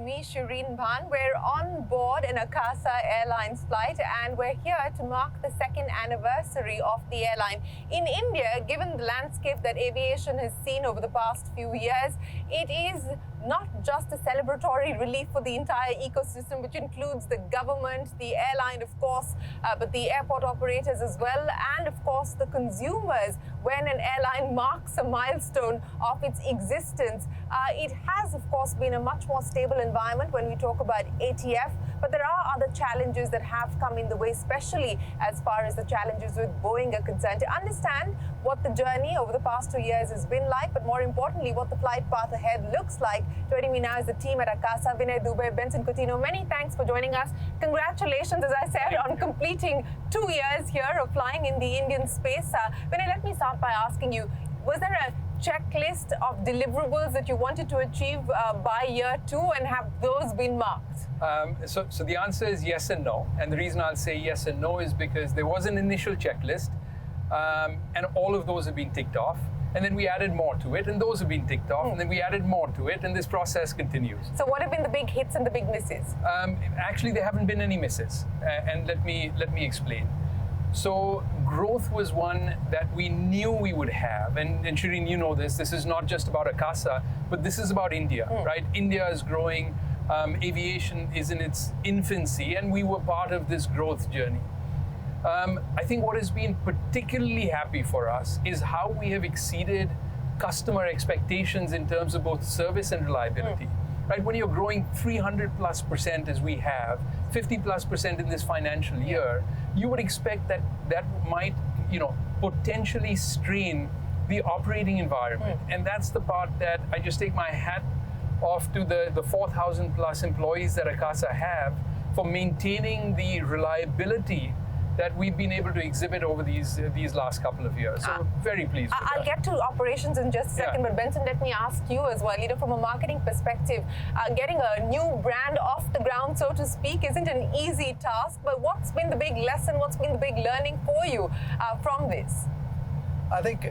me, Shereen Bhan. We're on board an Akasa Airlines flight and we're here to mark the second anniversary of the airline. In India, given the landscape that aviation has seen over the past few years, it is not just a celebratory relief for the entire ecosystem, which includes the government, the airline, of course, but the airport operators as well, and of course the consumers. When an airline marks a milestone of its existence, it has, of course, been a much more stable environment when we talk about ATF, but there are other challenges that have come in the way, especially as far as the challenges with Boeing are concerned. To understand what the journey over the past 2 years has been like, but more importantly, what the flight path ahead looks like, joining me now is the team at Akasa, Vinay, Dube, Belson, Coutinho. Many thanks for joining us. Congratulations, as I said, on completing 2 years here of flying in the Indian space. Vinay, let me start by asking you, was there a checklist of deliverables that you wanted to achieve by year 2, and have those been marked? So the answer is yes and no. And the reason I'll say yes and no is because there was an initial checklist, and all of those have been ticked off. And then we added more to it, and those have been ticked off, and then we added more to it, and this process continues. So what have been the big hits and the big misses? Actually, there haven't been any misses, and let me explain. So growth was one that we knew we would have, and Shereen, you know this is not just about Akasa, but this is about India, right? India is growing, aviation is in its infancy, and we were part of this growth journey. I think what has been particularly happy for us is how we have exceeded customer expectations in terms of both service and reliability. Right? When you're growing 300+% as we have, 50+% in this financial year, you would expect that might, potentially strain the operating environment. And that's the part that I just take my hat off to the 4,000+ employees that Akasa have for maintaining the reliability that we've been able to exhibit over these last couple of years. So very pleased with I'll get to operations in just a second, but Belson, let me ask you as well, from a marketing perspective, getting a new brand off the ground, so to speak, isn't an easy task, but what's been the big lesson, what's been the big learning for you from this? I think,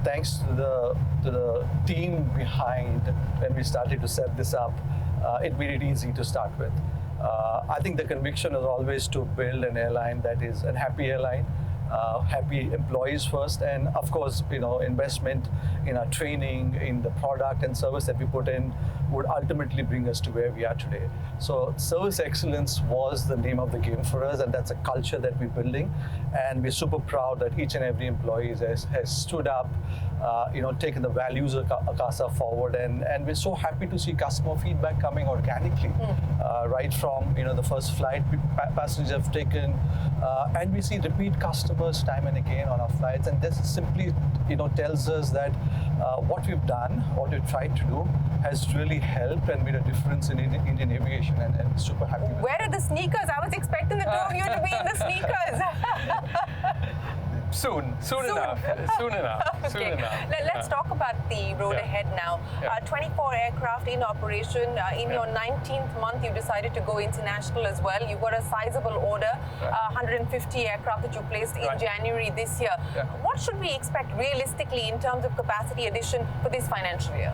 thanks to the team behind when we started to set this up, it made it easy to start with. I think the conviction is always to build an airline that is a happy airline, happy employees first, and of course, investment in our training, in the product and service that we put in would ultimately bring us to where we are today. So service excellence was the name of the game for us, and that's a culture that we're building, and we're super proud that each and every employee has stood up, taken the values of Akasa forward, and we're so happy to see customer feedback coming organically, right from the first flight passengers have taken, and we see repeat customers time and again on our flights, and this simply tells us that what we've done, what we've tried to do, has really helped and made a difference in Indian aviation, and we're super happy with Where are the sneakers? I was expecting the two of you to be in the sneakers. Soon enough. Okay. Let's talk about the road ahead now. 24 aircraft in operation. In your 19th month, you decided to go international as well. You've got a sizable order, 150 aircraft that you placed in January this year. What should we expect realistically in terms of capacity addition for this financial year?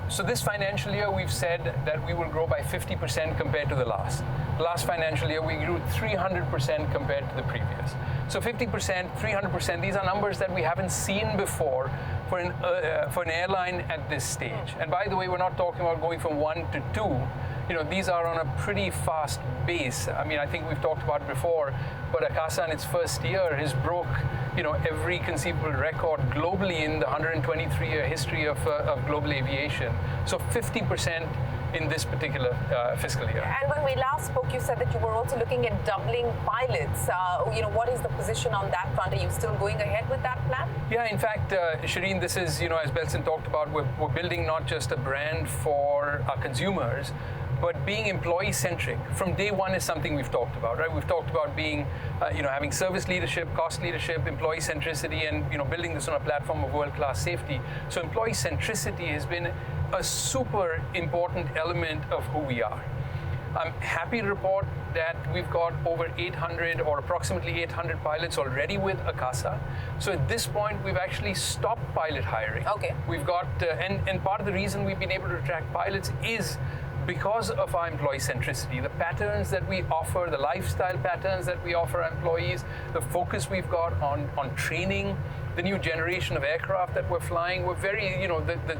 So this financial year, we've said that we will grow by 50% compared to the last. Last financial year, we grew 300% compared to the previous. So 50%, 300%, these are numbers that we haven't seen before for an airline at this stage. And by the way, we're not talking about going from 1 to 2. These are on a pretty fast base. I mean, I think we've talked about it before, but Akasa in its first year has broke, every conceivable record globally in the 123-year history of global aviation. So 50% in this particular fiscal year. And when we last spoke, you said that you were also looking at doubling pilots. What is the position on that front? Are you still going ahead with that plan? Yeah, in fact, Shereen, this is, as Belson talked about, we're building not just a brand for our consumers, but being employee-centric from day one is something we've talked about, right? We've talked about being, having service leadership, cost leadership, employee centricity, and building this on a platform of world-class safety. So employee centricity has been a super important element of who we are. I'm happy to report that we've got over 800 or approximately 800 pilots already with Akasa. So at this point, we've actually stopped pilot hiring. Okay. We've got, and part of the reason we've been able to attract pilots is because of our employee centricity, the patterns that we offer, the lifestyle patterns that we offer employees, the focus we've got on training, the new generation of aircraft that we're flying, we're very,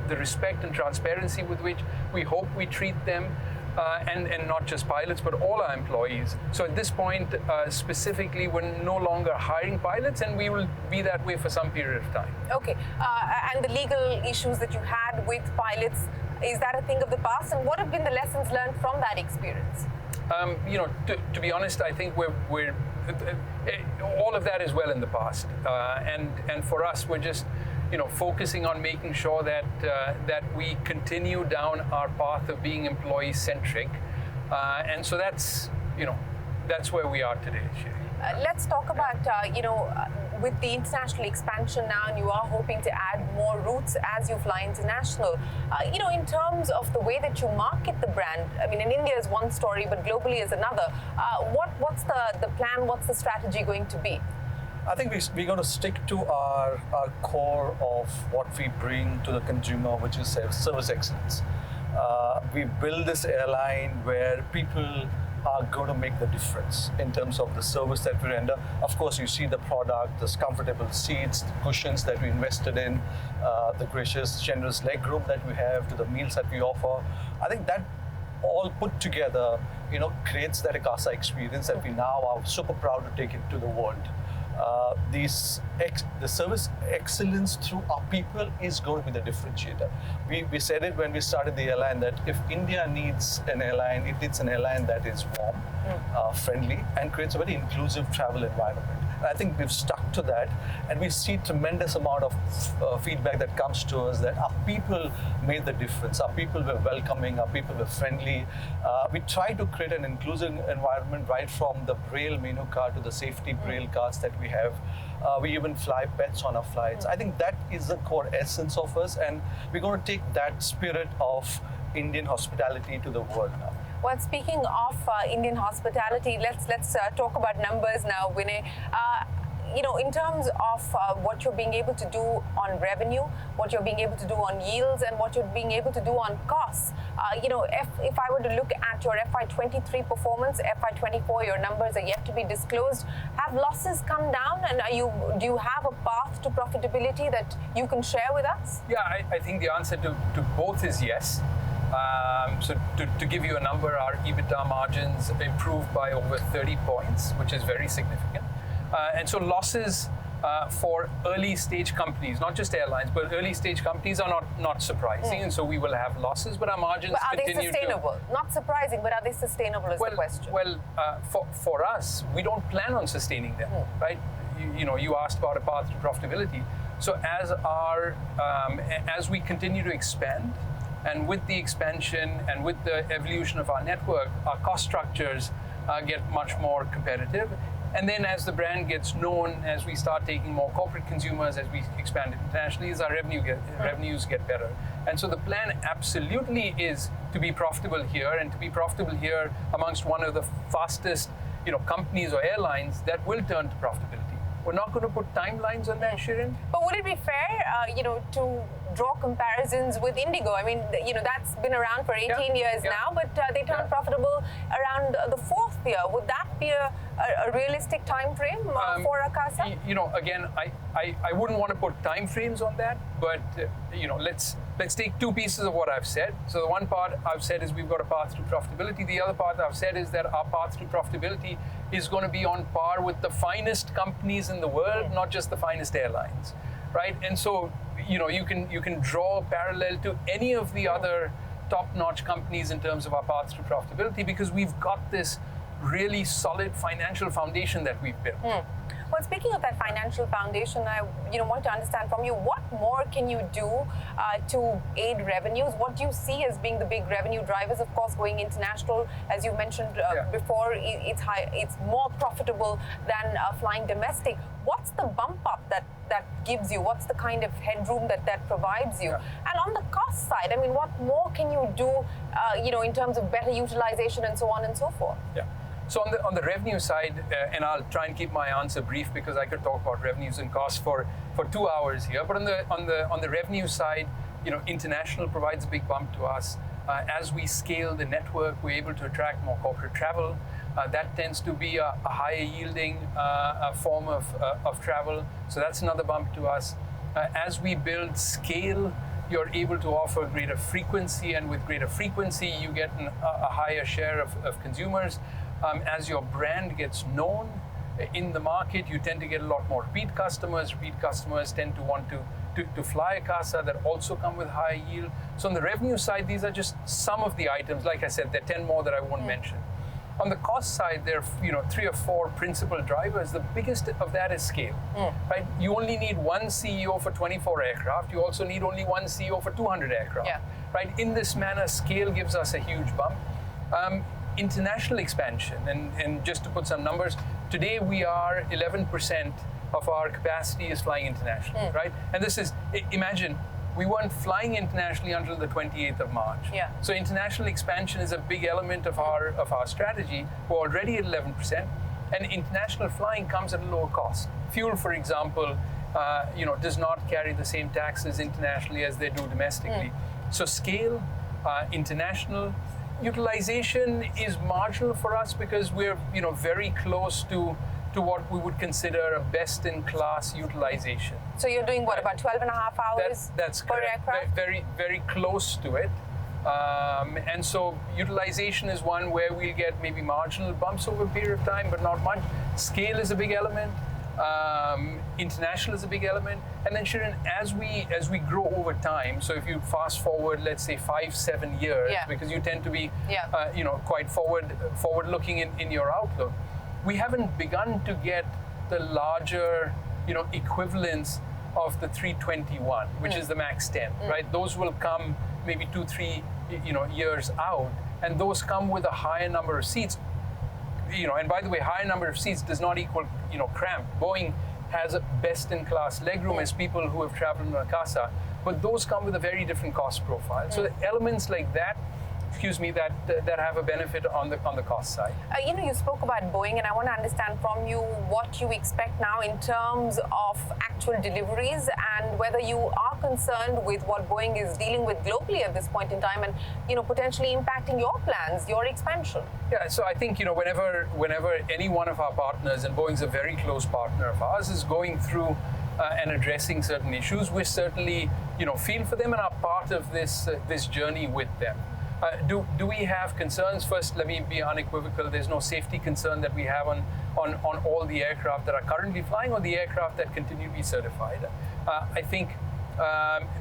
the respect and transparency with which we hope we treat them, and not just pilots, but all our employees. So at this point, specifically, we're no longer hiring pilots, and we will be that way for some period of time. Okay, and the legal issues that you had with pilots, is that a thing of the past? And what have been the lessons learned from that experience? To be honest, I think we're all of that is well in the past, and for us, we're just focusing on making sure that that we continue down our path of being employee centric, and so that's where we are today. Let's talk about with the international expansion now, and you are hoping to add more routes as you fly international. In terms of the way that you market the brand, I mean, in India is one story, but globally is another. What's the plan? What's the strategy going to be? I think we're going to stick to our core of what we bring to the consumer, which is service excellence. We build this airline where people are going to make the difference in terms of the service that we render. Of course, you see the product, the comfortable seats, the cushions that we invested in, the gracious, generous leg room that we have, to the meals that we offer. I think that all put together, creates that Akasa experience that we now are super proud to take it to the world. The service excellence through our people is going to be the differentiator. We said it when we started the airline that if India needs an airline, it needs an airline that is warm, friendly, and creates a very inclusive travel environment. And I think we've stuck to that, and we see tremendous amount of feedback that comes to us that our people made the difference. Our people were welcoming, our people were friendly. We try to create an inclusive environment right from the Braille menu card to the safety Braille cards that we have. We even fly pets on our flights. I think that is the core essence of us, and we're going to take that spirit of Indian hospitality to the world now. Well, speaking of Indian hospitality, let's talk about numbers now, Vinay. In terms of what you're being able to do on revenue, what you're being able to do on yields, and what you're being able to do on costs. If I were to look at your FY23 performance, FY24, your numbers are yet to be disclosed. Have losses come down, and do you have a path to profitability that you can share with us? Yeah, I think the answer to both is yes. So to give you a number, our EBITDA margins improved by over 30 points, which is very significant. And so losses for early stage companies, not just airlines, but early stage companies are not surprising. And so we will have losses, but our margins continue. But are they sustainable? Not surprising, but are they sustainable is the question. Well, for us, we don't plan on sustaining them, right? You asked about a path to profitability. So as we continue to expand, and with the expansion and with the evolution of our network, our cost structures get much more competitive. And then as the brand gets known, as we start taking more corporate consumers, as we expand internationally, as our revenues get better. And so the plan absolutely is to be profitable here, and to be profitable here amongst one of the fastest companies or airlines that will turn to profitability. We're not going to put timelines on that, Shereen. But would it be fair, to draw comparisons with Indigo? I mean, that's been around for 18 years now, but they turned profitable around the 4th year. Would that be a realistic time frame for Akasa? Again, I wouldn't want to put time frames on that, but let's take two pieces of what I've said. So the one part I've said is we've got a path to profitability. The other part I've said is that our path to profitability is going to be on par with the finest companies in the world, not just the finest airlines, right? And so you can draw a parallel to any of the other top-notch companies in terms of our path to profitability, because we've got this really solid financial foundation that we've built. Well, speaking of that financial foundation, I want to understand from you, what more can you do to aid revenues? What do you see as being the big revenue drivers? Of course, going international, as you mentioned before, it's more profitable than flying domestic. What's the bump up that gives you? What's the kind of headroom that provides you? And on the cost side, I mean, what more can you do, in terms of better utilization and so on and so forth? Yeah. So on the revenue side, and I'll try and keep my answer brief because I could talk about revenues and costs for 2 hours here. But on the revenue side, international provides a big bump to us. As we scale the network, we're able to attract more corporate travel. That tends to be a higher yielding form of travel. So that's another bump to us. As we build scale, you're able to offer greater frequency, and with greater frequency, you get a higher share of consumers. As your brand gets known in the market, you tend to get a lot more repeat customers. Repeat customers tend to want to fly Akasa, that also come with higher yield. So on the revenue side, these are just some of the items. Like I said, there are 10 more that I won't mention. On the cost side, there are 3 or 4 principal drivers. The biggest of that is scale, right? You only need one CEO for 24 aircraft. You also need only one CEO for 200 aircraft, right? In this manner, scale gives us a huge bump. International expansion, and just to put some numbers, today we are 11% of our capacity is flying internationally, right? And this is, imagine, we weren't flying internationally until the 28th of March. So international expansion is a big element of our strategy. We're already at 11%, and international flying comes at a lower cost. Fuel, for example, does not carry the same taxes internationally as they do domestically. So scale, international. Utilization is marginal for us because we're very close to what we would consider a best-in-class utilization. So you're doing what, about 12 and a half hours that's per correct. aircraft? Very, very close to it. And so utilization is one where we'll get maybe marginal bumps over a period of time, but not much. Scale is a big element. International is a big element. And then Shereen, as we grow over time, so if you fast forward, let's say 5-7 years, because you tend to be quite forward looking in your outlook, we haven't begun to get the larger equivalents of the 321, which is the MAX 10, right? Those will come maybe 2-3 years out, and those come with a higher number of seats. And by the way, higher number of seats does not equal cramp. Boeing has a best-in-class legroom, as people who have traveled on Akasa, but those come with a very different cost profile. So the elements like that, that have a benefit on the cost side. You spoke about Boeing, and I want to understand from you what you expect now in terms of actual deliveries, and whether you are concerned with what Boeing is dealing with globally at this point in time, and potentially impacting your plans, your expansion. Yeah, so I think whenever any one of our partners, and Boeing's a very close partner of ours, is going through and addressing certain issues, we certainly feel for them and are part of this journey with them. Do we have concerns? First, let me be unequivocal. There's no safety concern that we have on all the aircraft that are currently flying or the aircraft that continue to be certified. I think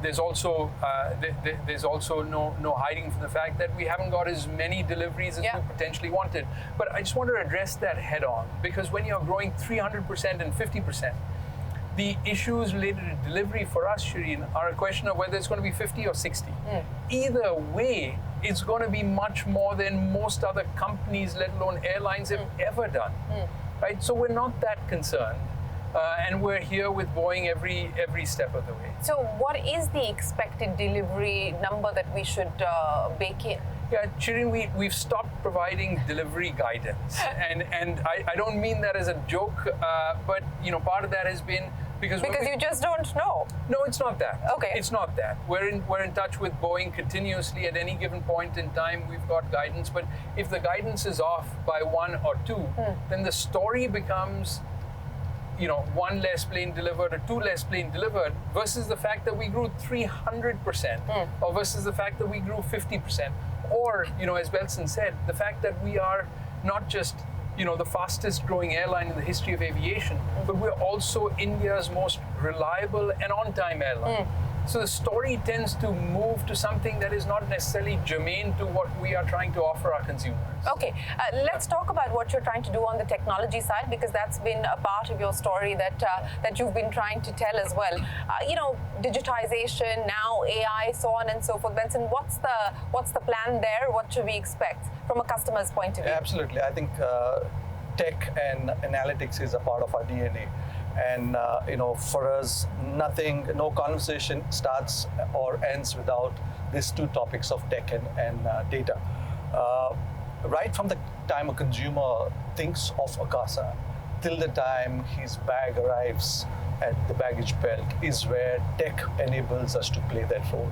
there's also no hiding from the fact that we haven't got as many deliveries as we potentially wanted. But I just want to address that head on, because when you're growing 300% and 50%, the issues related to delivery for us, Shereen, are a question of whether it's going to be 50 or 60. Either way, it's going to be much more than most other companies, let alone airlines, have ever done. Right? So we're not that concerned. And we're here with Boeing every step of the way. So what is the expected delivery number that we should bake in? Yeah, Shereen, we've stopped providing delivery guidance, and I don't mean that as a joke, but part of that has been because you just don't know. No, it's not that. Okay, it's not that. We're in touch with Boeing continuously. At any given point in time, we've got guidance. But if the guidance is off by 1 or 2, then the story becomes 1 less plane delivered or 2 less plane delivered versus the fact that we grew 300%, or versus the fact that we grew 50%. Or, as Belson said, the fact that we are not just, the fastest growing airline in the history of aviation, but we're also India's most reliable and on-time airline. So the story tends to move to something that is not necessarily germane to what we are trying to offer our consumers. Okay, let's talk about what you're trying to do on the technology side, because that's been a part of your story that you've been trying to tell as well. Digitization, now AI, so on and so forth. Benson, what's the plan there? What should we expect from a customer's point of view? Absolutely, I think tech and analytics is a part of our DNA. And for us, no conversation starts or ends without these 2 topics of tech and data. Right from the time a consumer thinks of Akasa till the time his bag arrives at the baggage belt is where tech enables us to play that role.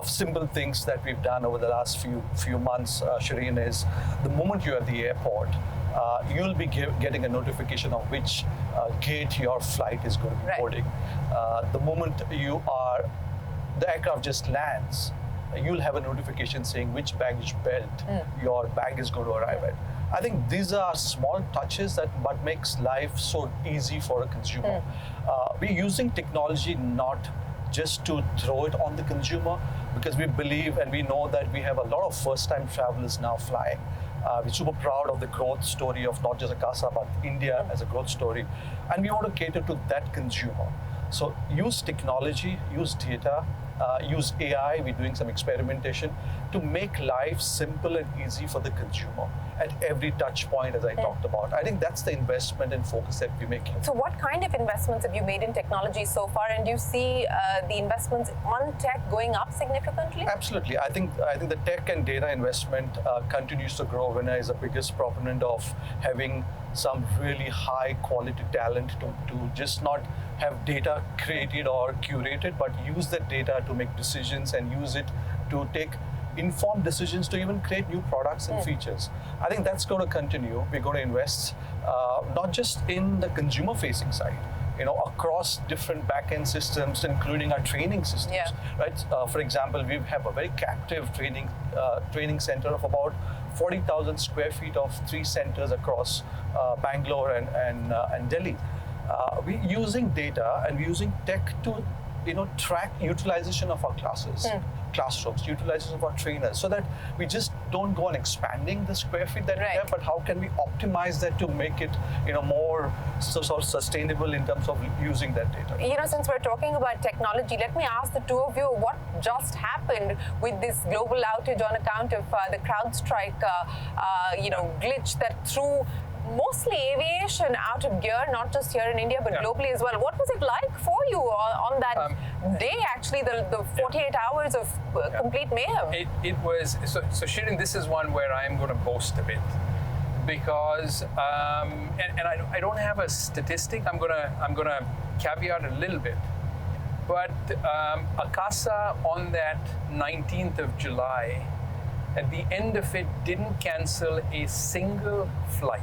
simple things that we've done over the last few months, Shereen, is the moment you're at the airport, you'll be getting a notification of which gate your flight is going to be boarding. The moment the aircraft just lands, you'll have a notification saying which baggage belt your bag is going to arrive at. I think these are small touches but makes life so easy for a consumer. We're using technology not just to throw it on the consumer, because we believe and we know that we have a lot of first-time travelers now flying. We're super proud of the growth story of not just Akasa, but India as a growth story. And we want to cater to that consumer. So use technology, use data, use AI. We're doing some experimentation to make life simple and easy for the consumer at every touch point, as I talked about. I think that's the investment and focus that we're making. So what kind of investments have you made in technology so far? And do you see the investments on tech going up significantly? Absolutely. I think the tech and data investment continues to grow. Vinay is the biggest proponent of having some really high quality talent to just not have data created or curated, but use that data to make decisions and use it to take informed decisions to even create new products and features. I think that's going to continue. We're going to invest not just in the consumer facing side, across different back-end systems, including our training systems, right? For example, we have a very captive training center of about 40,000 square feet of 3 centers across Bangalore and Delhi. We're using data and we're using tech to track utilization of our classrooms, utilization of our trainers, so that we just don't go on expanding the square feet that we have, but how can we optimize that to make it more sort of sustainable in terms of using that data. Since we're talking about technology, let me ask the two of you what just happened with this global outage on account of the CrowdStrike glitch that threw mostly aviation out of gear, not just here in India, but globally as well. What was it like for you on that day, actually, the 48 hours of complete mayhem? It was, so Shereen, this is one where I'm going to boast a bit, because, and I don't have a statistic, I'm gonna caveat a little bit, but Akasa on that 19th of July, at the end of it, didn't cancel a single flight.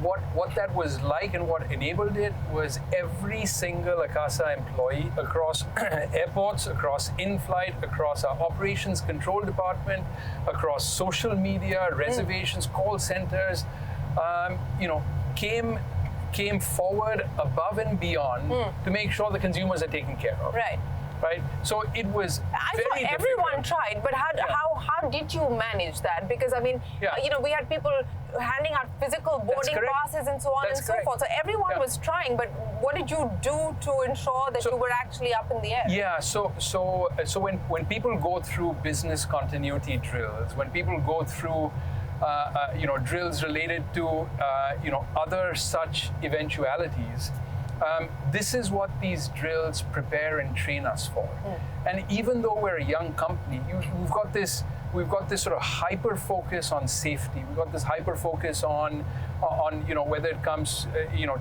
What that was like and what enabled it was every single Akasa employee across airports, across in-flight, across our operations control department, across social media, reservations, call centers, came forward above and beyond to make sure the consumers are taken care of. Right. So it was very difficult. Everyone tried, but how did you manage that? Because we had people handing out physical boarding passes and so on and so forth. So everyone was trying, but what did you do to ensure that you were actually up in the air? Yeah. So when people go through business continuity drills, when people go through drills related to other such eventualities. This is what these drills prepare and train us for. And even though we're a young company, we've got this sort of hyper focus on safety. We've got this hyper focus on whether it comes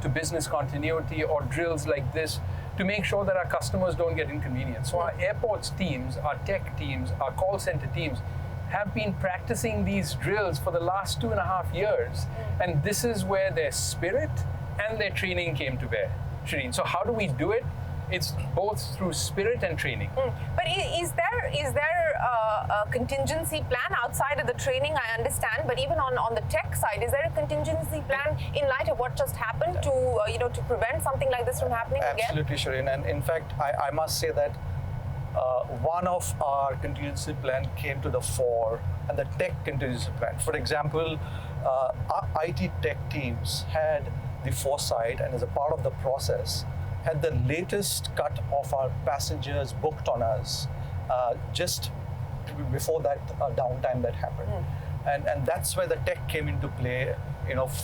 to business continuity or drills like this, to make sure that our customers don't get inconvenienced. So our airports teams, our tech teams, our call center teams have been practicing these drills for the last 2.5 years. And this is where their spirit and their training came to bear, Shereen. So how do we do it? It's both through spirit and training. But is there a contingency plan outside of the training? I understand, but even on the tech side, is there a contingency plan in light of what just happened to prevent something like this from happening again? Absolutely, Shereen. And in fact, I must say that one of our contingency plan came to the fore, and the tech contingency plan. For example, our IT tech teams had the foresight, and as a part of the process, had the latest cut of our passengers booked on us just before that downtime that happened. And that's where the tech came into play.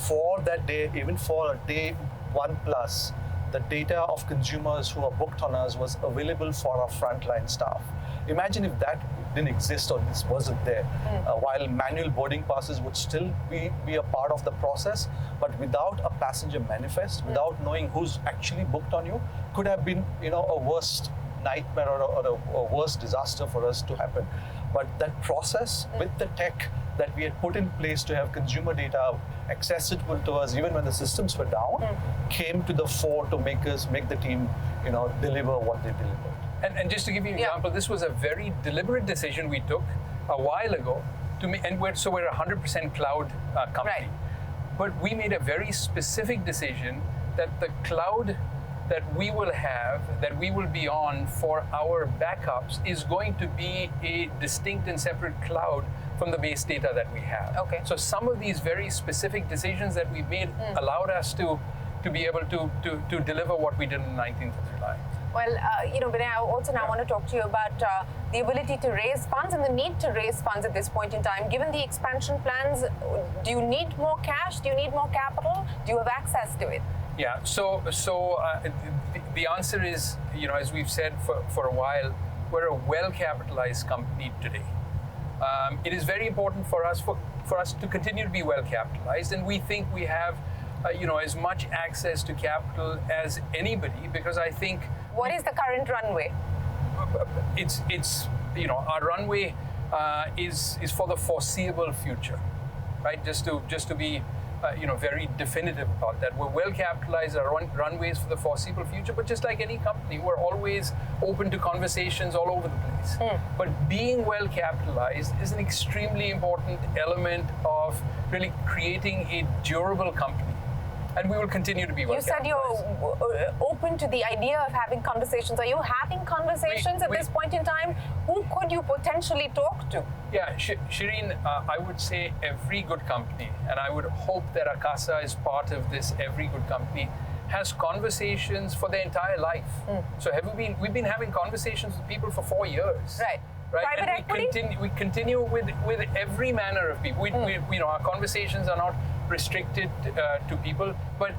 For that day, even for day 1+, the data of consumers who are booked on us was available for our frontline staff. Imagine if that didn't exist or this wasn't there. While manual boarding passes would still be a part of the process, but without a passenger manifest, without knowing who's actually booked on you, could have been a worst nightmare or a worse disaster for us to happen. But that process with the tech that we had put in place to have consumer data accessible to us even when the systems were down came to the fore to make the team, deliver what they delivered. And just to give you an example, this was a very deliberate decision we took a while ago we're a 100% cloud company. Right. But we made a very specific decision that the cloud that we will have, that we will be on for our backups is going to be a distinct and separate cloud from the base data that we have. Okay. So some of these very specific decisions that we've made allowed us to be able to deliver what we did on the 19th of July. Well, Vinay, I also now want to talk to you about the ability to raise funds and the need to raise funds at this point in time. Given the expansion plans, do you need more cash? Do you need more capital? Do you have access to it? Yeah, so the answer is, as we've said for a while, we're a well-capitalized company today. It is very important for us to continue to be well-capitalized, and we think we have, as much access to capital as anybody, because I think. What is the current runway? It's our runway is for the foreseeable future, right? Just to be. Very definitive about that. We're well capitalized, our runways for the foreseeable future, but just like any company, we're always open to conversations all over the place. But being well capitalized is an extremely important element of really creating a durable company. And we will continue to be well capitalized. You said you're open to the idea of having conversations. Are you having conversations at this point in time? Who could you potentially talk to? Yeah, Shereen, I would say every good company, and I would hope that Akasa is part of this every good company, has conversations for their entire life. So we've been having conversations with people for 4 years. Right. Private and equity? We continue with every manner of people. Our conversations are not restricted to people. But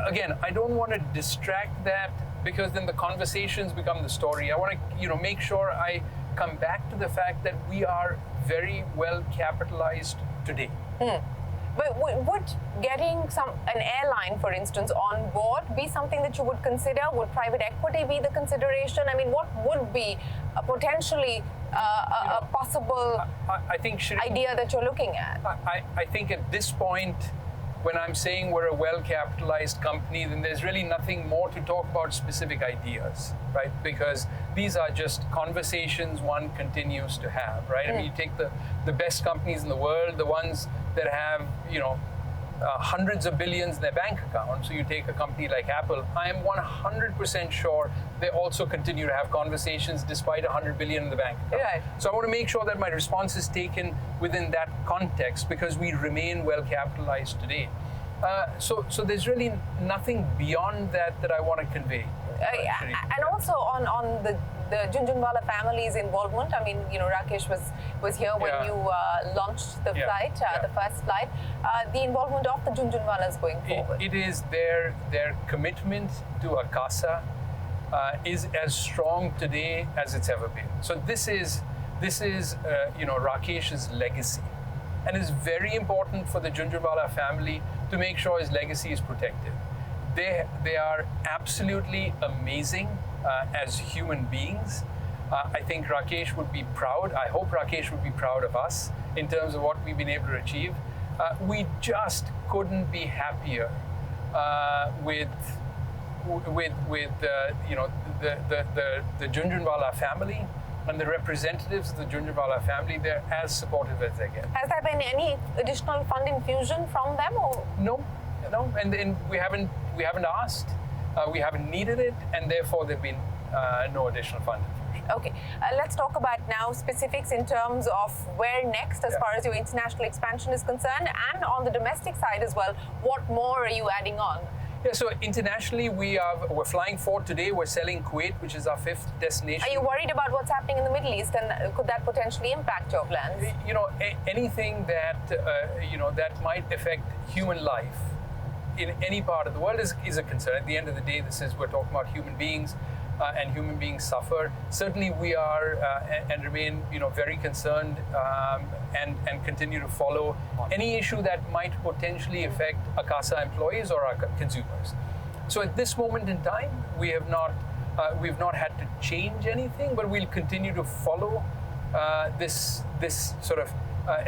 again, I don't want to distract that because then the conversations become the story. I want to make sure I come back to the fact that we are very well capitalized today. But would getting an airline, for instance, on board be something that you would consider? Would private equity be the consideration? I mean, what would be potentially a possible I think, Shereen, idea that you're looking at? I think at this point, when I'm saying we're a well-capitalized company, then there's really nothing more to talk about specific ideas, right? Because these are just conversations one continues to have, right? I mean, you take the best companies in the world, the ones that have, hundreds of billions in their bank account. So you take a company like Apple, I am 100% sure they also continue to have conversations despite 100 billion in the bank account. Right. So I want to make sure that my response is taken within that context because we remain well capitalized today. So there's really nothing beyond that I want to convey. And also on the Jhunjhunwala family's involvement. I mean, Rakesh was here when you launched the flight, the first flight. The involvement of the Jhunjhunwalas going forward. It is their commitment to Akasa is as strong today as it's ever been. So this is Rakesh's legacy, and it's very important for the Jhunjhunwala family to make sure his legacy is protected. They are absolutely amazing as human beings. I think Rakesh would be proud. I hope Rakesh would be proud of us in terms of what we've been able to achieve. We just couldn't be happier with the Jhunjhunwala family and the representatives of the Jhunjhunwala family. They're as supportive as they get. Has there been any additional fund infusion from them, or no, and we haven't asked. We haven't needed it, and therefore there've been no additional fund infusion. Okay, let's talk about now specifics in terms of where next as far as your international expansion is concerned, and on the domestic side as well. What more are you adding on? Yeah, so internationally we're flying forward today. We're selling Kuwait, which is our 5th destination. Are you worried about what's happening in the Middle East, and could that potentially impact your plans? Anything that that might affect human life in any part of the world is a concern. At the end of the day, we're talking about human beings, and human beings suffer. Certainly, we are and remain very concerned and continue to follow any issue that might potentially affect Akasa employees or our consumers. So at this moment in time, we have not we've not had to change anything, but we'll continue to follow this sort of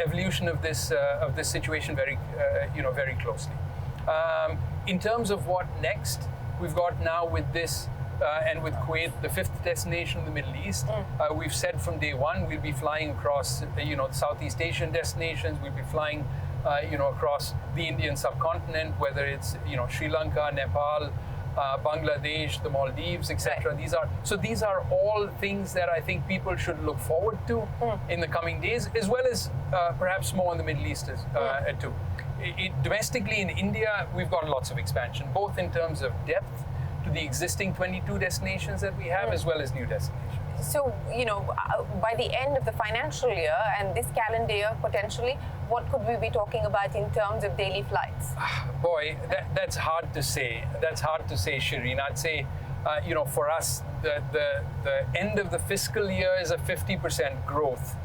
evolution of this situation very very closely. In terms of what next, we've got now with this and with Kuwait, the 5th destination in the Middle East. We've said from day one we'll be flying across the Southeast Asian destinations. We'll be flying across the Indian subcontinent, whether it's Sri Lanka, Nepal, Bangladesh, the Maldives, etc. Right. These are all things that I think people should look forward to in the coming days, as well as perhaps more in the Middle East too. Domestically in India, we've got lots of expansion, both in terms of depth to the existing 22 destinations that we have, as well as new destinations. So, by the end of the financial year and this calendar year, potentially, what could we be talking about in terms of daily flights? Boy, that's hard to say. That's hard to say, Shereen. I'd say, for us, the end of the fiscal year is a 50% growth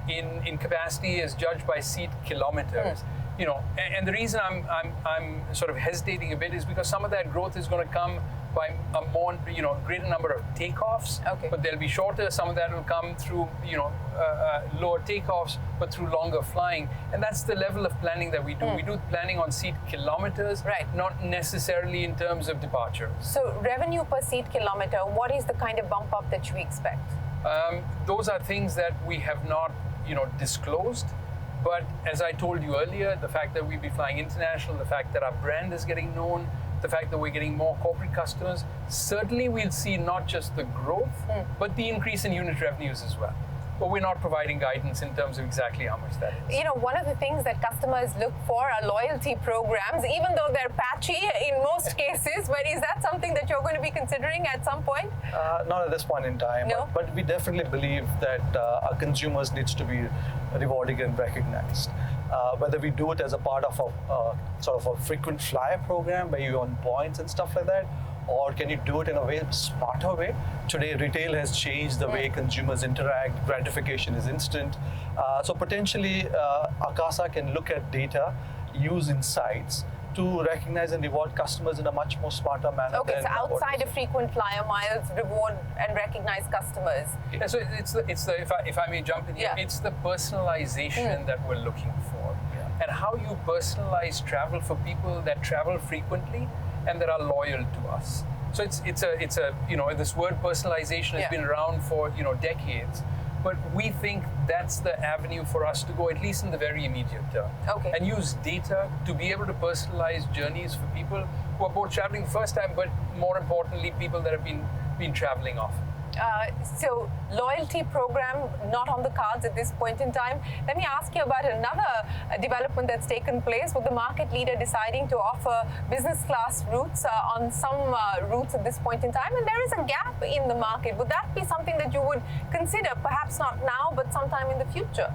in capacity as judged by seat kilometers. And the reason I'm sort of hesitating a bit is because some of that growth is going to come by a more, greater number of takeoffs, but they'll be shorter. Some of that will come through, lower takeoffs, but through longer flying. And that's the level of planning that we do. We do planning on seat kilometers, right, not necessarily in terms of departures. So revenue per seat kilometer, what is the kind of bump up that you expect? Those are things that we have not, disclosed. But as I told you earlier, the fact that we'll be flying international, the fact that our brand is getting known, the fact that we're getting more corporate customers, certainly we'll see not just the growth, but the increase in unit revenues as well. But we're not providing guidance in terms of exactly how much that is. One of the things that customers look for are loyalty programs, even though they're patchy in most cases. But is that something that you're going to be considering at some point? Not at this point in time. No? But we definitely believe that our consumers needs to be rewarded and recognized. Whether we do it as a part of a sort of a frequent flyer program where you earn points and stuff like that, or can you do it in a way smarter way? Today, retail has changed the way consumers interact. Gratification is instant. So potentially, Akasa can look at data, use insights to recognize and reward customers in a much more smarter manner. Okay, so outside of frequent flyer miles, reward and recognize customers. Yeah, so it's the if I may jump in here, it's the personalization that we're looking for, and how you personalize travel for people that travel frequently and that are loyal to us. So it's a this word personalization has been around for decades, but we think that's the avenue for us to go, at least in the very immediate term. Okay. And use data to be able to personalize journeys for people who are both traveling the first time, but more importantly, people that have been traveling often. So loyalty program not on the cards at this point in time. Let me ask you about another development that's taken place with the market leader deciding to offer business class routes on some routes at this point in time, and there is a gap in the market. Would that be something that you would consider, perhaps not now, but sometime in the future?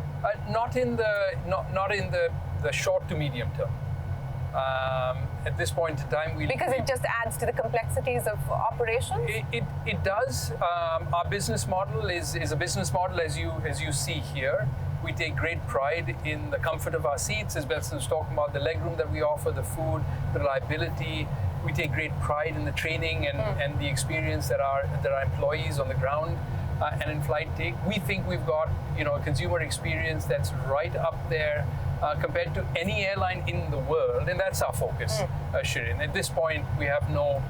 Not in the short to medium term. At this point in time, because it just adds to the complexities of operations. It does. Our business model is a business model as you see here. We take great pride in the comfort of our seats, as Belson was talking about, the legroom that we offer, the food, the reliability. We take great pride in the training and the experience that our employees on the ground and in flight take. We think we've got a consumer experience that's right up there compared to any airline in the world, and that's our focus, Shereen. At this point, we have no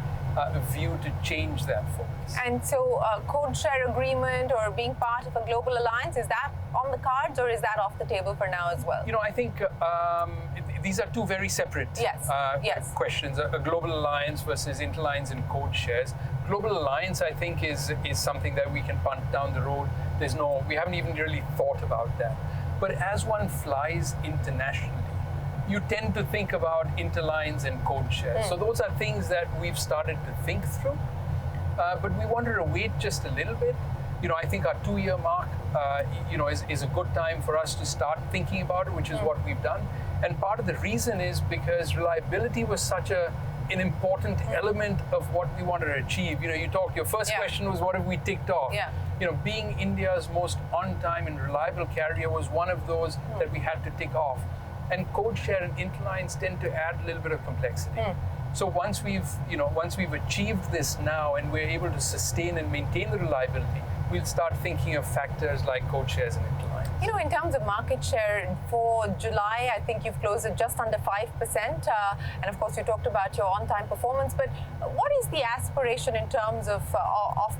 view to change that focus. And so, code share agreement or being part of a global alliance, is that on the cards or is that off the table for now as well? I think these are two very separate questions. A global alliance versus interlines and code shares. Global alliance, I think, is something that we can punt down the road. We haven't even really thought about that. But as one flies internationally, you tend to think about interlines and code shares. So those are things that we've started to think through, but we wanted to wait just a little bit. I think our 2-year mark, is a good time for us to start thinking about it, which is what we've done. And part of the reason is because reliability was such an important element of what we wanted to achieve. Your first question was, what have we ticked off? Being India's most on-time and reliable carrier was one of those that we had to tick off. And code share and interlines tend to add a little bit of complexity. So once we've achieved this now and we're able to sustain and maintain the reliability, we'll start thinking of factors like code shares and interlines. In terms of market share for July, I think you've closed at just under 5%. And of course, you talked about your on-time performance. But what is the aspiration in terms of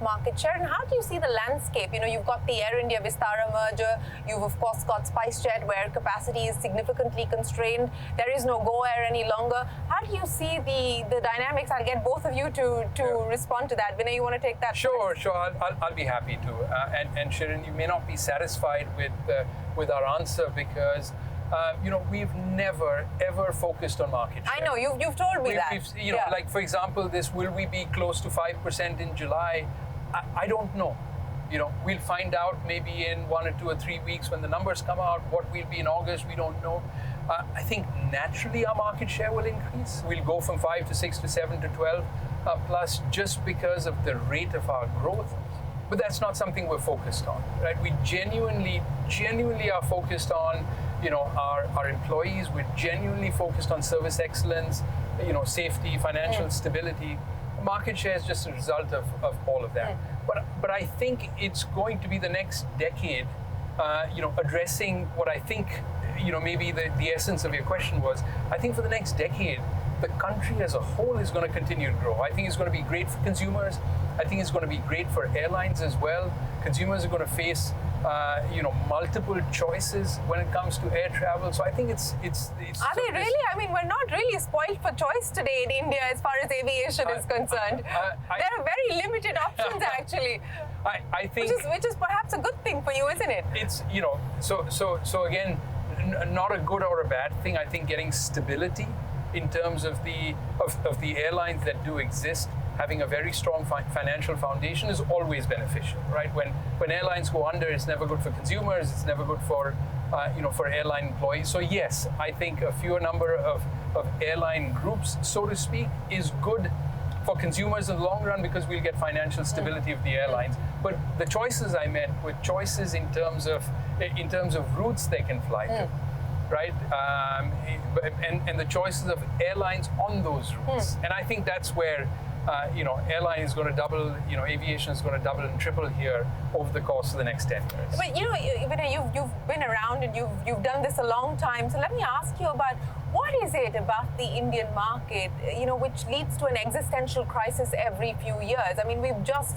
market share? And how do you see the landscape? You've got the Air India Vistara merger. You've, of course, got SpiceJet, where capacity is significantly constrained. There is no Go Air any longer. How do you see the dynamics? I'll get both of you to respond to that. Vinay, you want to take that? Sure. I'll be happy to. And Shereen, you may not be satisfied with our answer because we've never ever focused on market share. I know you've told me that. Like for example, will we be close to 5% in July? I don't know. We'll find out maybe in 1 or 2 or 3 weeks when the numbers come out. What we'll be in August, we don't know. I think naturally our market share will increase. We'll go from 5 to 6 to 7 to 12 plus just because of the rate of our growth. But that's not something we're focused on, right? We genuinely are focused on, our employees. We're genuinely focused on service excellence, safety, financial stability. Market share is just a result of all of that. But I think it's going to be the next decade, addressing what I think, maybe the essence of your question was. I think for the next decade, the country as a whole is going to continue to grow. I think it's going to be great for consumers. I think it's going to be great for airlines as well. Consumers are going to face, multiple choices when it comes to air travel. So I think it's. Are they really? I mean, we're not really spoiled for choice today in India as far as aviation is concerned. There are very limited options actually. I think which is perhaps a good thing for you, isn't it? It's so again, not a good or a bad thing. I think getting stability in terms of the airlines that do exist, having a very strong financial foundation is always beneficial, right? When airlines go under, it's never good for consumers. It's never good for for airline employees. So yes, I think a fewer number of airline groups, so to speak, is good for consumers in the long run because we'll get financial stability of the airlines. But the choices I meant were choices in terms of routes they can fly to. Right, and the choices of airlines on those routes, and I think that's where airline is going to double, aviation is going to double and triple here over the course of the next 10 years. But Vinay, you've been around and you've done this a long time. So let me ask you about what is it about the Indian market, which leads to an existential crisis every few years? I mean, we've just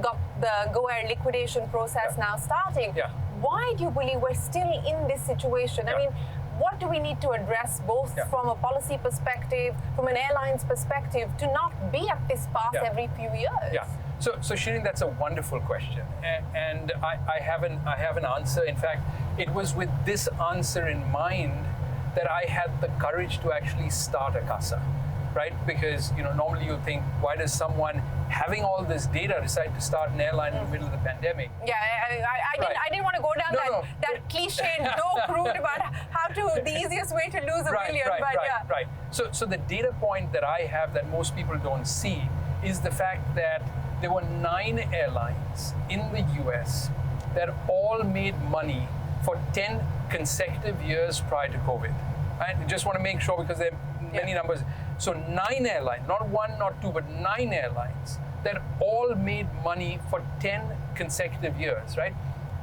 got the Go Air liquidation process now starting. Why do you believe we're still in this situation? I mean, what do we need to address both from a policy perspective, from an airline's perspective, to not be at this path every few years? So Shereen, that's a wonderful question, and I have an answer. In fact, it was with this answer in mind that I had the courage to actually start Akasa, right? Because normally you think, why does someone having all this data decide to start an airline in the middle of the pandemic? Yeah, I didn't want to go down that cliche joke route about the easiest way to lose $1 billion. Right. So the data point that I have that most people don't see is the fact that there were 9 airlines in the US that all made money for 10 consecutive years prior to COVID. I just want to make sure because there are many numbers. So 9 airlines, not 1, not 2, but 9 airlines that all made money for 10 consecutive years, right?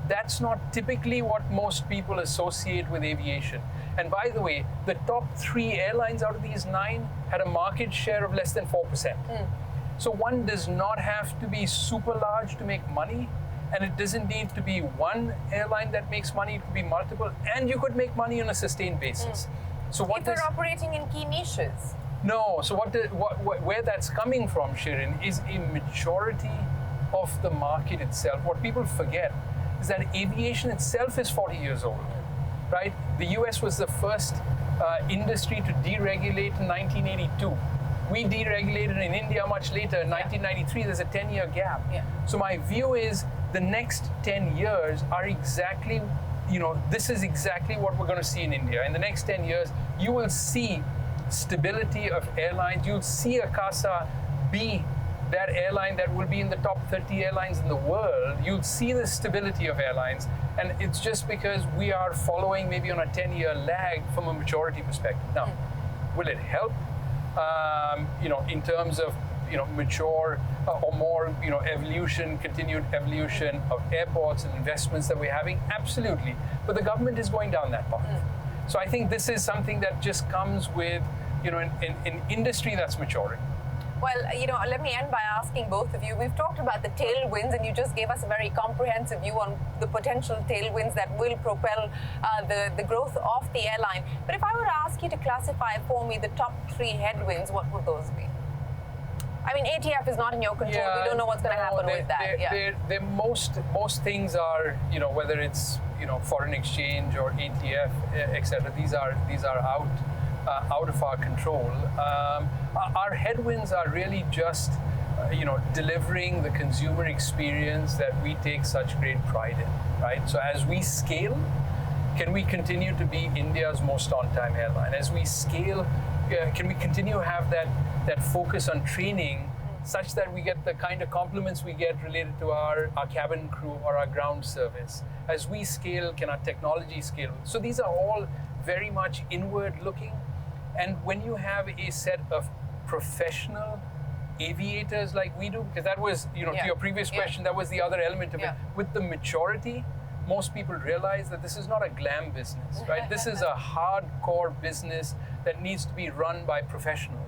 That's not typically what most people associate with aviation. And by the way, the top 3 airlines out of these 9 had a market share of less than 4%. So one does not have to be super large to make money. And it doesn't need to be one airline that makes money, it could be multiple, and you could make money on a sustained basis. So if they're operating in key niches? No, so where that's coming from, Shereen, is a maturity of the market itself. What people forget is that aviation itself is 40 years old, right? The US was the first industry to deregulate in 1982. We deregulated in India much later, in 1993, there's a 10-year gap. So my view is the next 10 years are exactly, this is exactly what we're going to see in India. In the next 10 years, you will see stability of airlines. You'll see Akasa be that airline that will be in the top 30 airlines in the world. You'll see the stability of airlines. And it's just because we are following maybe on a 10-year lag from a maturity perspective. Now, will it help in terms of mature or more continued evolution of airports and investments that we're having? Absolutely. But the government is going down that path. So I think this is something that just comes with an industry that's maturing. Well, let me end by asking both of you. We've talked about the tailwinds, and you just gave us a very comprehensive view on the potential tailwinds that will propel the growth of the airline. But if I were to ask you to classify for me the top 3 headwinds, what would those be? I mean, ATF is not in your control. We don't know what's going to happen with that. Most things are, whether it's foreign exchange or ATF, etc. These are out of our control. Our headwinds are really just, delivering the consumer experience that we take such great pride in, right? So as we scale, can we continue to be India's most on-time airline? As we scale, can we continue to have that focus on training such that we get the kind of compliments we get related to our cabin crew or our ground service? As we scale, can our technology scale? So these are all very much inward looking. And when you have a set of professional aviators like we do, because that was, to your previous question, that was the other element of it. With the maturity, most people realize that this is not a glam business, right? This is a hardcore business that needs to be run by professionals.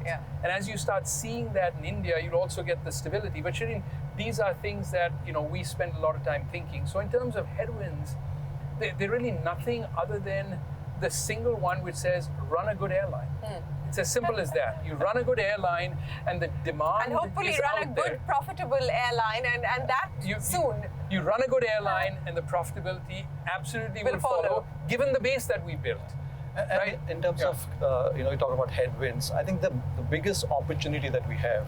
And as you start seeing that in India, you'll also get the stability. But Shereen, these are things that, we spend a lot of time thinking. So in terms of headwinds, they're really nothing other than the single one which says, run a good airline. It's as simple as that. You run a good airline, and the demand and hopefully is run out a good, there. Profitable airline, and that soon. You run a good airline, and the profitability absolutely will follow, given the base that we built. Right? In terms of, you talk about headwinds, I think the biggest opportunity that we have,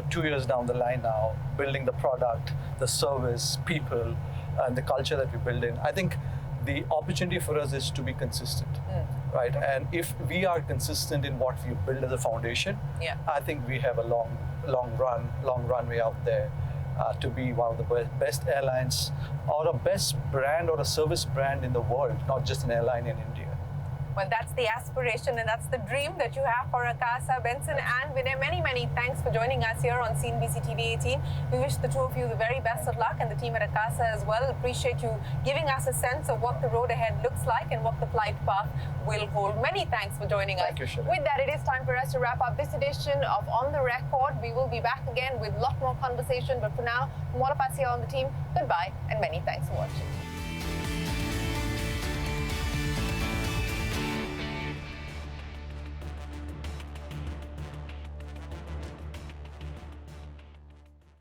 2 years down the line now, building the product, the service, people, and the culture that we build in, I think the opportunity for us is to be consistent, right? And if we are consistent in what we build as a foundation, I think we have a long runway out there to be one of the best airlines or a best brand or a service brand in the world, not just an airline in India. Well, that's the aspiration and that's the dream that you have for Akasa. Belson and Vinay, many thanks for joining us here on CNBC-TV18. We wish the two of you the very best of luck, and the team at Akasa as well. Appreciate you giving us a sense of what the road ahead looks like and what the flight path will hold. Many thanks for joining us. Thank you, Shereen. With that, it is time for us to wrap up this edition of On the Record. We will be back again with a lot more conversation, but for now, from all of us here on the team, goodbye and many thanks for watching.